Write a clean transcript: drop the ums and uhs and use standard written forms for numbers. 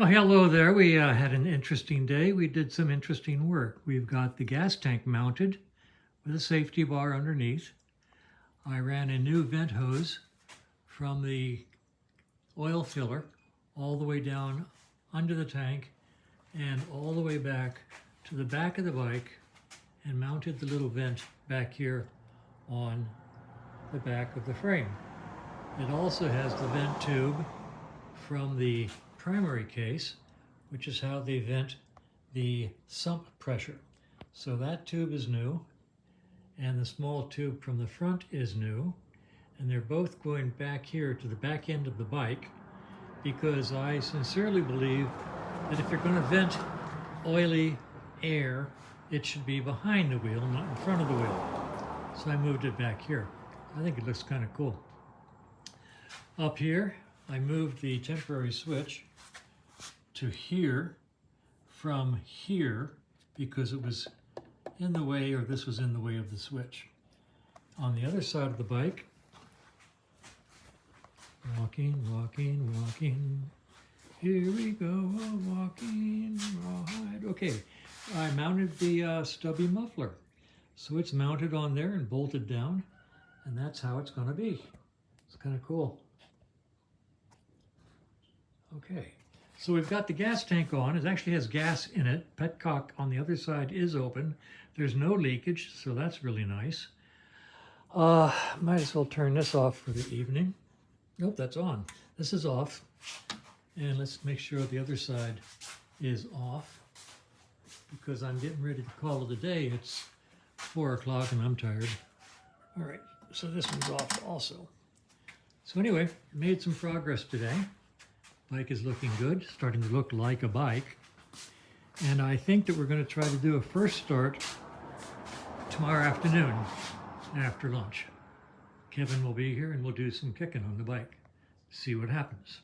Oh, hello there. We had an interesting day. We did some interesting work. We've got the gas tank mounted with a safety bar underneath. I ran a new vent hose from the oil filler all the way down under the tank and all the way back to the back of the bike and mounted the little vent back here on the back of the frame. It also has the vent tube from the primary case, which is how they vent the sump pressure. So that tube is new, and the small tube from the front is new, and they're both going back here to the back end of the bike, because I sincerely believe that if you're going to vent oily air, it should be behind the wheel, not in front of the wheel. So I moved it back here. I think it looks kind of cool. Up here, I moved the temporary switch to here from here because it was in the way, or this was in the way of the switch. On the other side of the bike, walking, here we go, a walking ride. Okay, I mounted the stubby muffler. So it's mounted on there and bolted down, and that's how it's gonna be. It's kind of cool. Okay, so we've got the gas tank on. It actually has gas in it. Petcock on the other side is open. There's no leakage, so that's really nice. Might as well turn this off for the evening. Nope, that's on. This is off. And let's make sure the other side is off because I'm getting ready to call it a day. It's 4 o'clock and I'm tired. All right, so this one's off also. So anyway, made some progress today. Bike is looking good, starting to look like a bike. And I think that we're going to try to do a first start tomorrow afternoon after lunch. Kevin will be here and we'll do some kicking on the bike. See what happens.